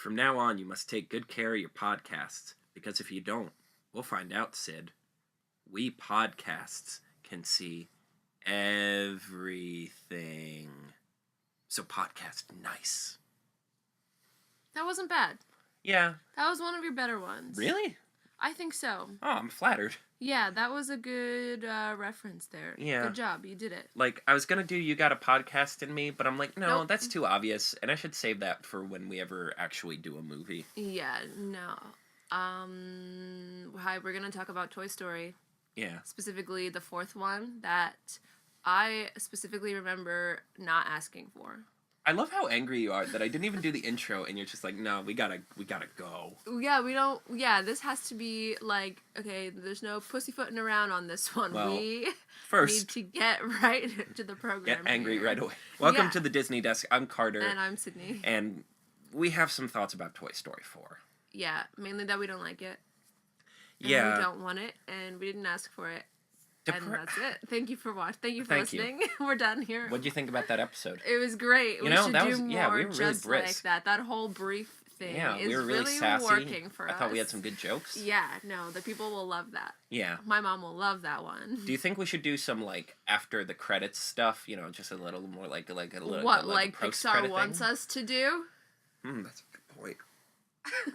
From now on, you must take good care of your podcasts, because if you don't, we'll find out, Sid. We podcasts can see everything. So podcast nice. That wasn't bad. Yeah. That was one of your better ones. Really? I think so. Oh, I'm flattered. Yeah, that was a good reference there. Yeah. Good job. You did it. Like, I was gonna do You Got a Podcast in Me, but I'm like, no, Nope. that's too obvious, and I should save that for when we ever actually do a movie. Yeah, no. Hi, we're going to talk about Toy Story. Yeah. Specifically the fourth one that I specifically remember not asking for. I love how angry you are that I didn't even do the intro, and you're just like, no, we gotta go. Yeah, we don't. Yeah, this has to be like, okay, there's no pussyfooting around on this one. Well, we first, need to get right to the program. get angry here. right away. Welcome Yeah. to the Disney Desk. I'm Carter. And I'm Sydney. And we have some thoughts about Toy Story 4. Yeah, mainly that we don't like it. And Yeah. we don't want it, and we didn't ask for it. And that's it. Thank you for watching. Thank you for listening. We're done here. What'd you think about that episode? It was great. You know, should that do was more we were really just brisk. like that. That whole brief thing is we were really sassy. working for us. I thought we had some good jokes. Yeah, no, the people will love that. Yeah. My mom will love that one. Do you think we should do some like after the credits stuff? You know, just a little more like a little what like like Pixar wants us to do? That's a good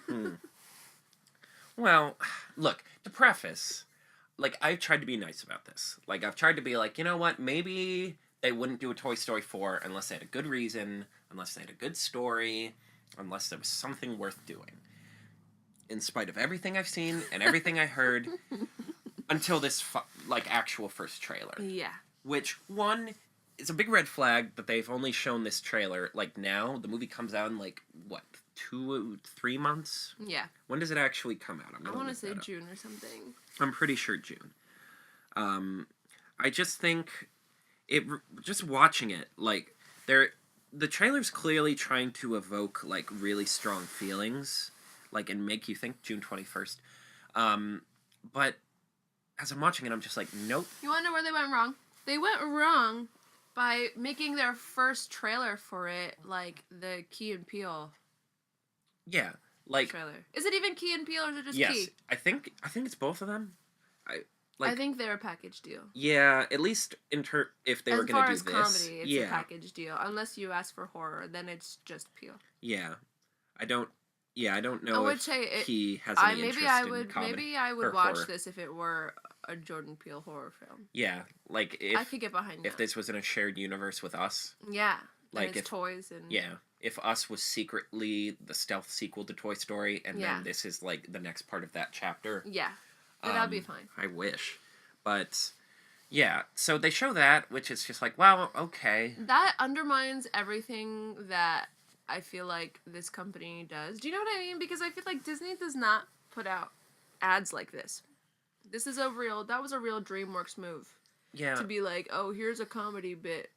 point. Well, look, to preface, like, I've tried to be nice about this. Like, I've tried to be like, you know what, maybe they wouldn't do a Toy Story 4 unless they had a good reason, unless they had a good story, unless there was something worth doing. In spite of everything I've seen and everything I heard, until this, actual first trailer. Yeah. Which, one, is a big red flag that they've only shown this trailer, like, now. The movie comes out in, like, what, 3 months? Yeah. When does it actually come out? I want to say June or something. I'm pretty sure June. I just think just watching it, like, the trailer's clearly trying to evoke, like, really strong feelings, like, and make you think June 21st. But as I'm watching it, I'm just like, nope. You want to know where they went wrong? They went wrong by making their first trailer for it, like, the Key and Peele. Yeah, like trailer. Is it even Key and Peele or is it just yes, Key? I think it's both of them. I think they're a package deal. Yeah, at least if they were going to do this. As far as comedy, it's a package deal. Unless you ask for horror, then it's just Peele. Yeah, I don't know if he has any interest in comedy. Maybe I would watch this if it were a Jordan Peele horror film. Yeah, like I could get behind if this was in a shared universe with Us. Yeah, like if toys and if Us was secretly the stealth sequel to Toy Story, and then this is like the next part of that chapter. Yeah, that'd be fine. I wish, but yeah. So they show that, which is just like, wow, okay. That undermines everything that I feel like this company does. Do you know what I mean? Because I feel like Disney does not put out ads like this. That was a real DreamWorks move. Yeah. To be like, oh, here's a comedy bit.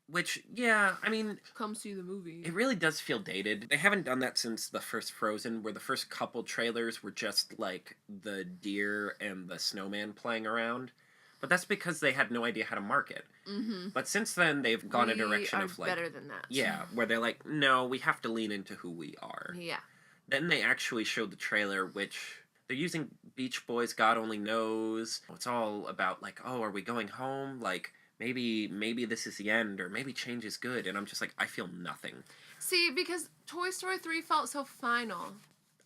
Which, yeah, I mean... Come see the movie. It really does feel dated. They haven't done that since the first Frozen, where the first couple trailers were just, like, the deer and the snowman playing around. But that's because they had no idea how to market. Mm-hmm. But since then, they've gone a direction of, like... better than that. Yeah, where they're like, no, we have to lean into who we are. Yeah. Then they actually showed the trailer, which... They're using Beach Boys, God Only Knows. It's all about, like, oh, are we going home? Like... Maybe this is the end, or maybe change is good, and I'm just like, I feel nothing. See, because Toy Story 3 felt so final.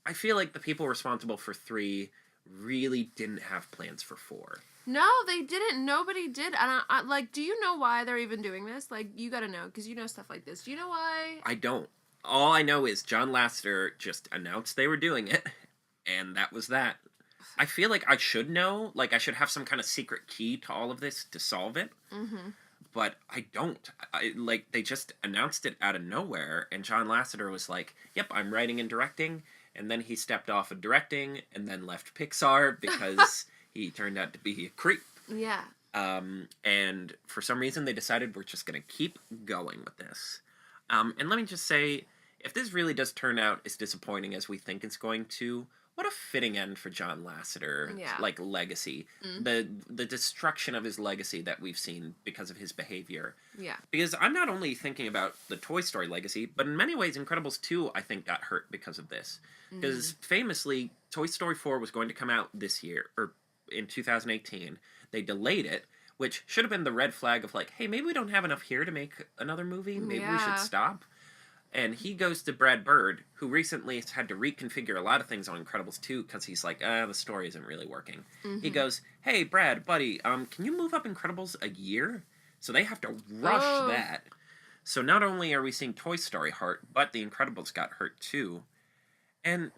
I feel like the people responsible for 3 really didn't have plans for 4. No, they didn't. Nobody did. And I like, do you know why they're even doing this? Like, you gotta know, because you know stuff like this. Do you know why? I don't. All I know is John Lasseter just announced they were doing it, and that was that. I feel like I should know, like I should have some kind of secret key to all of this to solve it, but I don't. They just announced it out of nowhere, and John Lasseter was like, yep, I'm writing and directing, and then he stepped off of directing, and then left Pixar because he turned out to be a creep. Yeah. And for some reason they decided we're just going to keep going with this. And let me just say, if this really does turn out as disappointing as we think it's going to, what a fitting end for John Lasseter's Yeah. like legacy. The destruction of his legacy that we've seen because of his behavior. Yeah. Because I'm not only thinking about the Toy Story legacy, but in many ways Incredibles 2 I think got hurt because of this. Because famously Toy Story 4 was going to come out this year or in 2018. They delayed it, which should have been the red flag of like, hey, maybe we don't have enough here to make another movie. Maybe we should stop. And he goes to Brad Bird, who recently has had to reconfigure a lot of things on Incredibles 2 because he's like, the story isn't really working. He goes, hey, Brad, buddy, can you move up Incredibles a year? So they have to rush that. So not only are we seeing Toy Story hurt, but the Incredibles got hurt too. And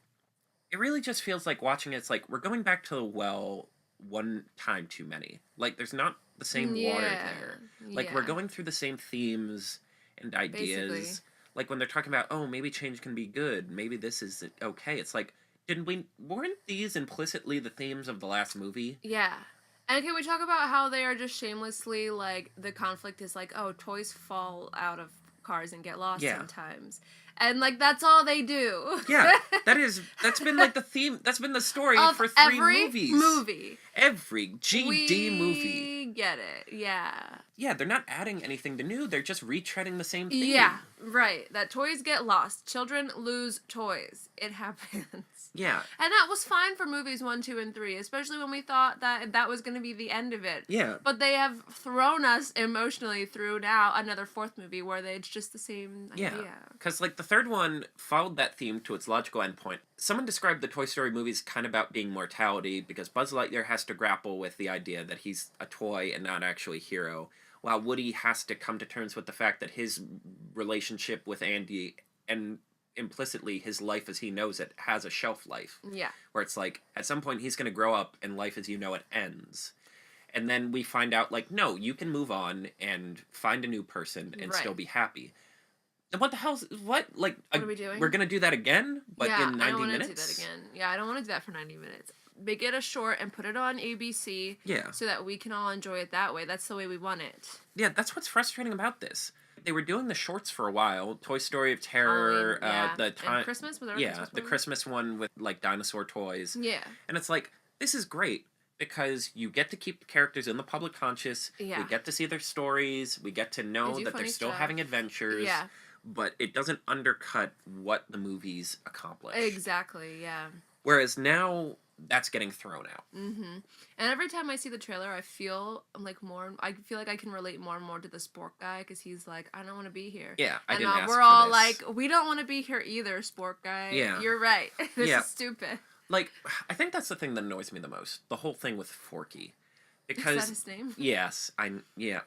it really just feels like watching it's like we're going back to the well one time too many. Like there's not the same water there. Like we're going through the same themes and ideas. Basically. Like when they're talking about, oh, maybe change can be good, maybe this is okay. It's like, weren't these implicitly the themes of the last movie? Yeah. And can we talk about how they are just shamelessly, like, the conflict is like, oh, toys fall out of cars and get lost sometimes. And, like, that's all they do. Yeah, that's been, like, the theme, that's been the story of for 3 movies. Every GD movie. We get it, yeah. Yeah, they're not adding anything new, they're just retreading the same theme. Yeah, right. That toys get lost. Children lose toys. It happens. Yeah. And that was fine for movies 1, 2, and 3, especially when we thought that was going to be the end of it. Yeah. But they have thrown us emotionally through now another 4th movie where it's just the same idea. Yeah, because, like, the 3rd one followed that theme to its logical endpoint. Someone described the Toy Story movies kind of about being mortality because Buzz Lightyear has to grapple with the idea that he's a toy and not actually a hero, while Woody has to come to terms with the fact that his relationship with Andy and implicitly his life as he knows it has a shelf life. Yeah. Where it's like, at some point he's going to grow up and life as you know it ends. And then we find out, like, no, you can move on and find a new person and still be happy. And what the hell's, what? Like, what are we doing? We're going to do that again? But in 90 minutes? I don't want to do that again. Yeah, I don't want to do that for 90 minutes. Make it a short and put it on ABC. Yeah. So that we can all enjoy it that way. That's the way we want it. Yeah, that's what's frustrating about this. They were doing the shorts for a while. Toy Story of Terror, and Christmas? Was there a Christmas the Christmas one with, like, dinosaur toys. Yeah. And it's like, this is great because you get to keep the characters in the public conscious. Yeah. We get to see their stories. We get to know that they're still having adventures. Yeah. But it doesn't undercut what the movies accomplish. Exactly, yeah. Whereas now, that's getting thrown out. Mm-hmm. And every time I see the trailer, I feel like I can relate more and more to the Spork guy because he's like, I don't want to be here. Yeah, I didn't ask we're for all this. like, we don't want to be here either, Spork guy. Yeah. You're right. This is stupid. Like, I think that's the thing that annoys me the most. The whole thing with Forky. Because, is that his name? Yes.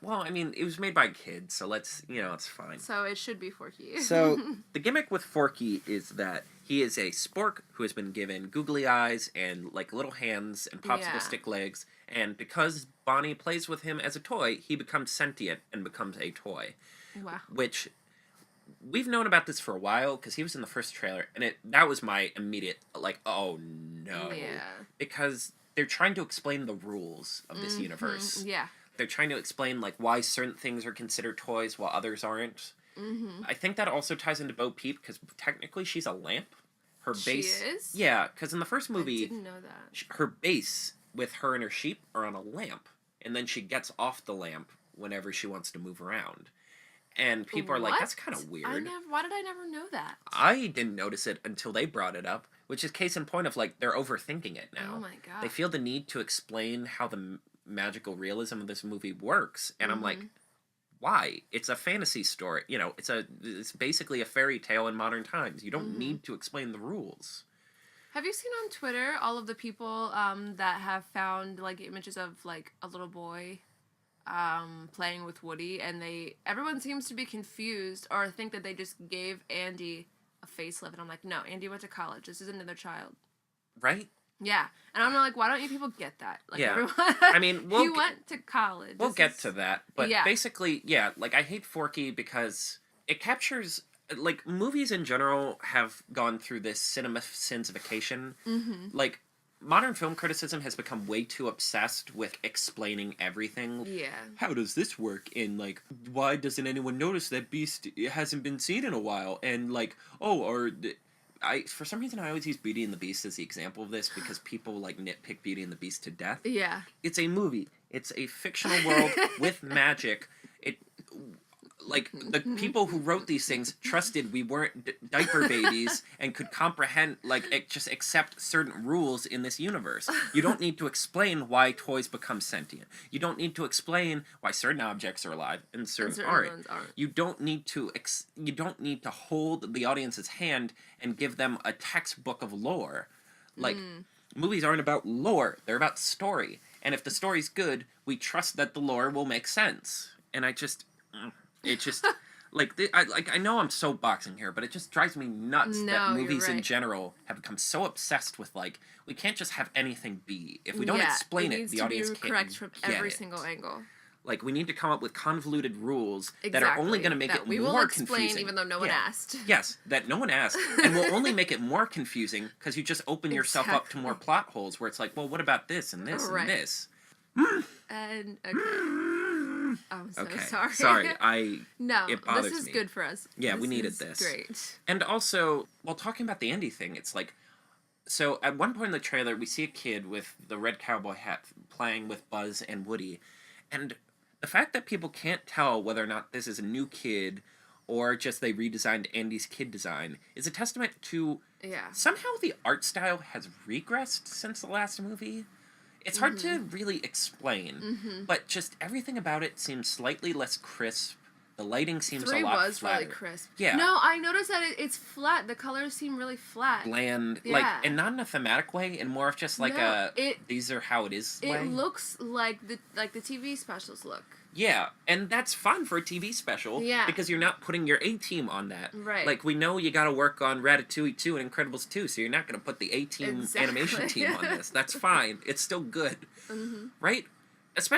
Well, I mean, it was made by kids, so let's, it's fine. So it should be Forky. So, the gimmick with Forky is that he is a spork who has been given googly eyes and, like, little hands and popsicle stick legs, and because Bonnie plays with him as a toy, he becomes sentient and becomes a toy. Wow. Which, we've known about this for a while, because he was in the first trailer, and that was my immediate, like, oh no. Yeah. Because they're trying to explain the rules of this universe. Yeah. They're trying to explain, like, why certain things are considered toys while others aren't. Mm-hmm. I think that also ties into Bo Peep, because technically she's a lamp. Her base... She is? Yeah, because in the first movie... I didn't know that. Her base, with her and her sheep, are on a lamp. And then she gets off the lamp whenever she wants to move around. And people are like, that's kind of weird. Why did I never know that? I didn't notice it until they brought it up, which is case in point of, like, they're overthinking it now. Oh my god. They feel the need to explain how the magical realism of this movie works, and I'm like, why? It's a fantasy story. It's basically a fairy tale in modern times. You don't need to explain the rules. Have you seen on Twitter all of the people that have found, like, images of, like, a little boy playing with Woody, and everyone seems to be confused or think that they just gave Andy a facelift, and I'm like, no, Andy went to college. This is another child. Right? Yeah. And I'm like, why don't you people get that? Like, everyone, I mean, he went to college. We'll get to that, but basically, like, I hate Forky because it captures, like, movies in general have gone through this cinema sensification. Mm-hmm. Like, modern film criticism has become way too obsessed with explaining everything. Yeah. How does this work? And, like, why doesn't anyone notice that Beast hasn't been seen in a while? And, like, for some reason I always use Beauty and the Beast as the example of this because people like nitpick Beauty and the Beast to death. Yeah. It's a movie. It's a fictional world with magic. It like the people who wrote these things trusted we weren't diaper babies and could comprehend just accept certain rules in this universe. You don't need to explain why toys become sentient. You don't need to explain why certain objects are alive and certain aren't. You don't need to hold the audience's hand and give them a textbook of lore. Like movies aren't about lore, they're about story. And if the story's good, we trust that the lore will make sense. And it just I know I'm soapboxing here, but it just drives me nuts that movies in general have become so obsessed with we can't just have anything be. If we don't explain it, the audience can't correct from every get single angle. Like we need to come up with convoluted rules that are only going to make it we more will explain confusing, even though no one asked. Yes, that no one asked, and will only make it more confusing because you just open yourself up to more plot holes where it's like, well, what about this and this and this? And okay. I'm so sorry. Sorry, no, it bothers this is me. good for us. Yeah, we needed this. Great. And also, while talking about the Andy thing, it's like, so at one point in the trailer, we see a kid with the red cowboy hat playing with Buzz and Woody, and the fact that people can't tell whether or not this is a new kid or just they redesigned Andy's kid design is a testament to somehow the art style has regressed since the last movie. It's hard to really explain, but just everything about it seems slightly less crisp. The lighting seems a lot was flatter. Really crisp. Yeah. No, I noticed that it's flat. The colors seem really flat. Bland. Yeah. And not in a thematic way, and more of just these are how it is way. It looks like the TV specials look. Yeah, and that's fun for a TV special. Yeah. Because you're not putting your A-team on that. Right. Like, we know you gotta work on Ratatouille 2 and Incredibles 2, so you're not gonna put the A-team animation team on this. That's fine. It's still good. Right? It's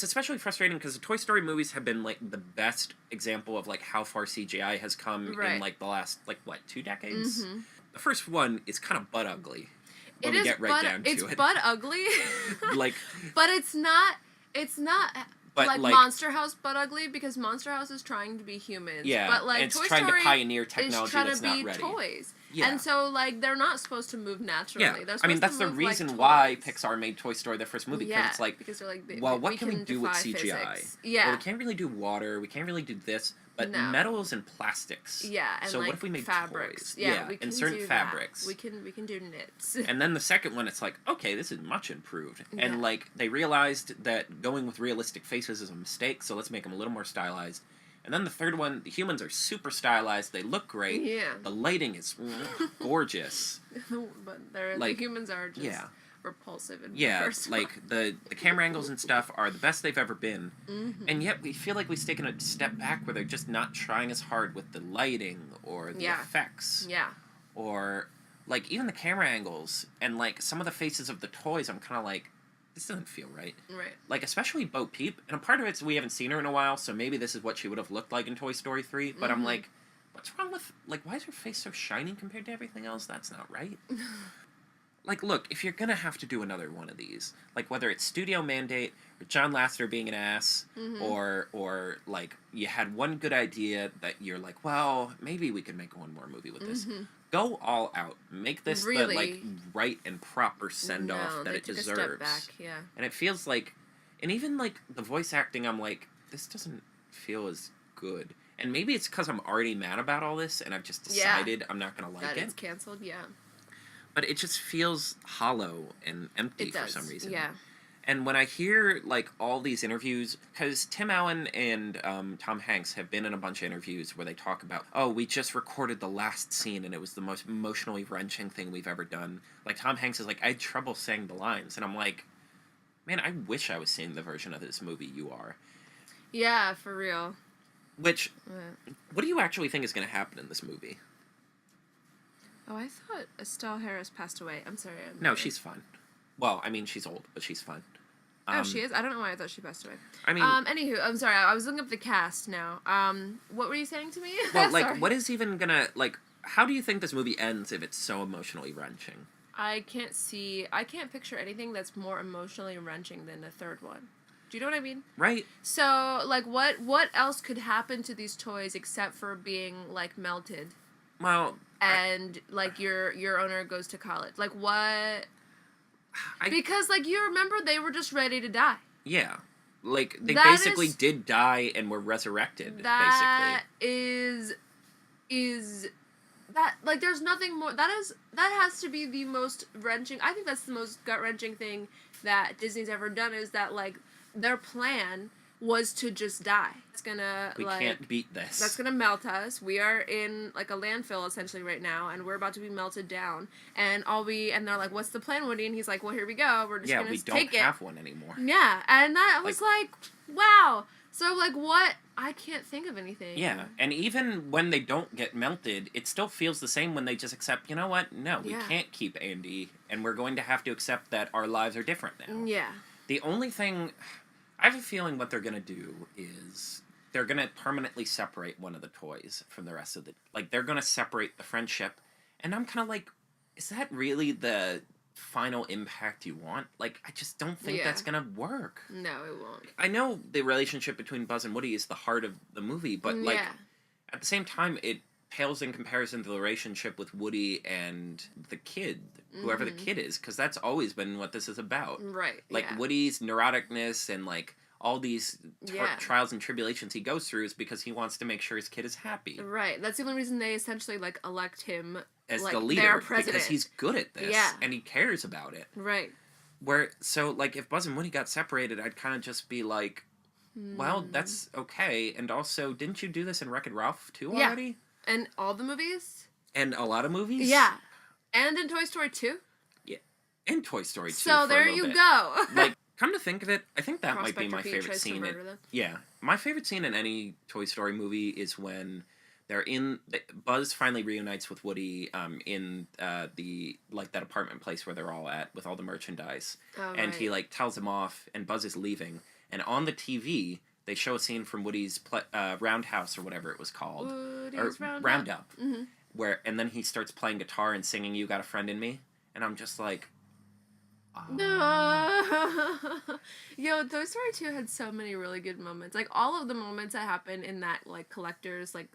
especially frustrating because the Toy Story movies have been, the best example of, how far CGI has come in, the last, 2 decades? The first one is kind of butt ugly. When we get right down to it. It's butt ugly. But it's not... But Monster House but ugly because Monster House is trying to be humans. Yeah, but and it's Toy trying Story to pioneer technology is trying that's to not be ready. Toys. Yeah. And so they're not supposed to move naturally. Yeah, They're I mean that's to the move reason like why toys. Pixar made Toy Story their first movie because they're like, well, what can we do with CGI? Physics. Yeah, well, we can't really do water. We can't really do this. But metals and plastics. Yeah, and so what if we made fabrics? Toys? Yeah, we can and certain do fabrics. That. We can do knits. And then the second one, it's like, okay, this is much improved. And they realized that going with realistic faces is a mistake, so let's make them a little more stylized. And then the third one, the humans are super stylized. They look great. Yeah. The lighting is gorgeous. But the humans are just repulsive in the first one. the camera angles and stuff are the best they've ever been. And yet we feel like we've taken a step back where they're just not trying as hard with the lighting or the effects. Yeah. Or even the camera angles and some of the faces of the toys, I'm kind of like, this doesn't feel right. Right. Especially Bo Peep. And a part of it's we haven't seen her in a while, so maybe this is what she would have looked like in Toy Story 3. But I'm like, what's wrong with, why is her face so shiny compared to everything else? That's not right. Look, if you're gonna have to do another one of these, whether it's studio mandate, or John Lasseter being an ass, or you had one good idea that you're like, well, maybe we could make one more movie with this. Go all out. Make this the right and proper send off that it deserves. A step back, yeah. And it feels and even the voice acting, I'm like, this doesn't feel as good. And maybe it's because I'm already mad about all this, and I've just decided I'm not gonna like that it. It's canceled, yeah. But it just feels hollow and empty for some reason. Yeah. And when I hear all these interviews, because Tim Allen and Tom Hanks have been in a bunch of interviews where they talk about, oh, we just recorded the last scene and it was the most emotionally wrenching thing we've ever done. Tom Hanks is I had trouble saying the lines, and I'm like, man, I wish I was seeing the version of this movie you are. Yeah, for real. Which, what do you actually think is going to happen in this movie? Oh, I thought Estelle Harris passed away. I'm sorry. No, she's fine. Well, I mean, she's old, but she's fine. Oh, she is? I don't know why I thought she passed away. I mean... anywho, I'm sorry. I was looking up the cast now. What were you saying to me? Well, what is even gonna... how do you think this movie ends if it's so emotionally wrenching? I can't picture anything that's more emotionally wrenching than the third one. Do you know what I mean? Right. So, what else could happen to these toys except for being, melted? Well, and like your owner goes to college. Like what? Because like you remember they were just ready to die. Yeah. Like they basically did die and were resurrected. That basically. is that like there's nothing more that has to be the most wrenching. I think that's the most gut-wrenching thing that Disney's ever done, is that like their plan was to just die. It's gonna we can't beat this. That's gonna melt us. We are in like a landfill essentially right now, and we're about to be melted down. And they're like, "What's the plan, Woody?" And he's like, "Well, here we go. We're just gonna take it." Yeah, we don't have one anymore. Yeah, and that was like, wow. So like, what? I can't think of anything. Yeah, and even when they don't get melted, it still feels the same when they just accept, you know what? No, we can't keep Andy, and we're going to have to accept that our lives are different now. Yeah. The only thing, I have a feeling what they're going to do is they're going to permanently separate one of the toys from the rest of the... Like, they're going to separate the friendship, and I'm kind of like, is that really the final impact you want? Like, I just don't think that's going to work. No, it won't. I know the relationship between Buzz and Woody is the heart of the movie, but, like, at the same time, it pales in comparison to the relationship with Woody and the kid, whoever the kid is, because that's always been what this is about. Right, Like, Woody's neuroticness and, like, all these trials and tribulations he goes through is because he wants to make sure his kid is happy. Right. That's the only reason they essentially, like, elect him as like, the leader, their president. because he's good at this, and he cares about it. Right. So, like, if Buzz and Woody got separated, I'd kind of just be like, well, that's okay, and also, didn't you do this in Wreck-It Ralph, too, already? And all the movies? And a lot of movies? Yeah. And in Toy Story 2? Yeah. And Toy Story 2 So there you go. Like, come to think of it, I think that might be my favorite scene. My favorite scene in any Toy Story movie is when they're Buzz finally reunites with Woody in the, like, that apartment place where they're all at with all the merchandise. Oh, and he, like, tells him off, and Buzz is leaving. And on the TV, they show a scene from Woody's Roundhouse or whatever it was called. Woody's Roundup. And then he starts playing guitar and singing "You Got a Friend in Me," and I'm just like, no. Yo, Toy Story 2 had so many really good moments. Like, all of the moments that happened in that, like, collector's, like,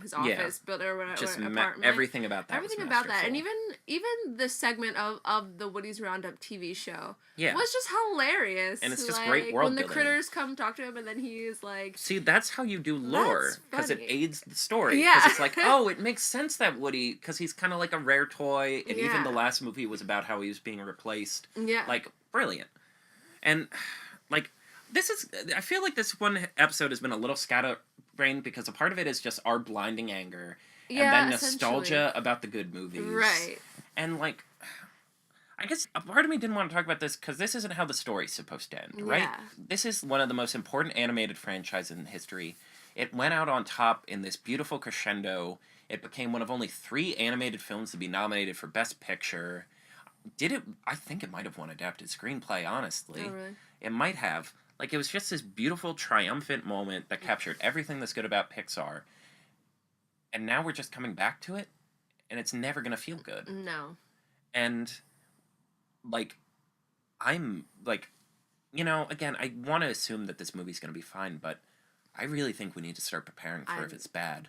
his office building or whatever, just apartment. Everything about that Everything was about that. And masterful. even the segment of the Woody's Roundup TV show Yeah. was just hilarious. And it's just like, great world when the building. critters come talk to him and then he is like... See, that's how you do lore, because it aids the story. Yeah. Because it's like, oh, it makes sense that Woody, because he's kind of like a rare toy, and even the last movie was about how he was being replaced. Yeah. Like, brilliant. And, like, I feel like this one episode has been a little scatterbrained, because a part of it is just our blinding anger, and then nostalgia about the good movies. Right. And, like, I guess a part of me didn't want to talk about this, because this isn't how the story's supposed to end, right? Yeah. This is one of the most important animated franchises in history. It went out on top in this beautiful crescendo. It became one of only 3 animated films to be nominated for Best Picture. I think it might have won Adapted Screenplay, honestly. Oh, really? It might have. Like, it was just this beautiful, triumphant moment that captured everything that's good about Pixar. And now we're just coming back to it, and it's never going to feel good. No. And, like, I'm, like, you know, again, I want to assume that this movie's going to be fine, but I really think we need to start preparing for if it's bad.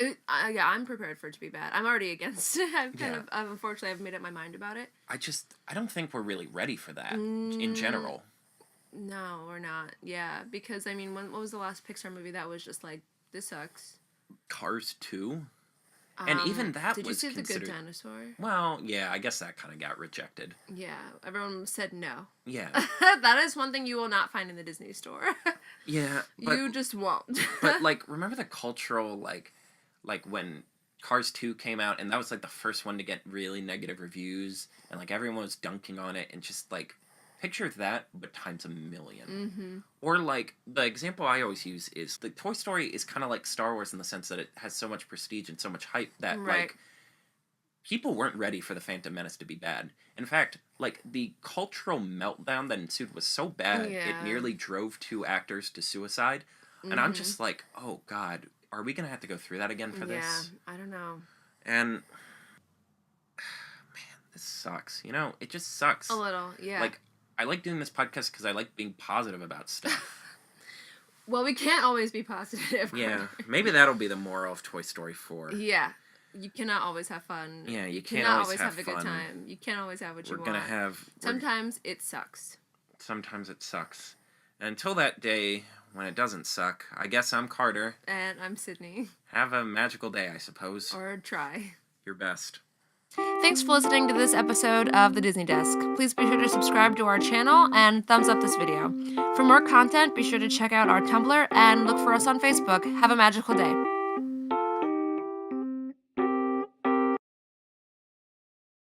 Yeah, I'm prepared for it to be bad. I'm already against it. Unfortunately, I've made up my mind about it. I don't think we're really ready for that in general. No, we're not. Yeah, because, I mean, what was the last Pixar movie that was just like, this sucks? Cars 2? And even that did was you see considered... The Good Dinosaur? Well, yeah, I guess that kind of got rejected. Yeah, everyone said no. Yeah. That is one thing you will not find in the Disney store. Yeah, but... You just won't. But, like, remember the cultural, like when Cars 2 came out, and that was, like, the first one to get really negative reviews, and, like, everyone was dunking on it, and just, like, picture that, but times a million. Mm-hmm. Or, like, the example I always use is, the Toy Story is kind of like Star Wars in the sense that it has so much prestige and so much hype that, like, people weren't ready for The Phantom Menace to be bad. In fact, like, the cultural meltdown that ensued was so bad, it nearly drove 2 actors to suicide. And I'm just like, oh, God, are we going to have to go through that again for this? Yeah, I don't know. And, man, this sucks. You know, it just sucks. A little, yeah. Like, I like doing this podcast because I like being positive about stuff. Well, we can't always be positive. Yeah, maybe that'll be the moral of Toy Story 4. Yeah. You cannot always have fun. Yeah, you can't cannot always have a fun. good time. You can't always have what you We're want. gonna have. Sometimes it sucks. Sometimes it sucks. Until that day when it doesn't suck, I guess I'm Carter. And I'm Sydney. Have a magical day, I suppose. Or try. Your best. Thanks for listening to this episode of The Disney Desk. Please be sure to subscribe to our channel and thumbs up this video. For more content, be sure to check out our Tumblr and look for us on Facebook. Have a magical day.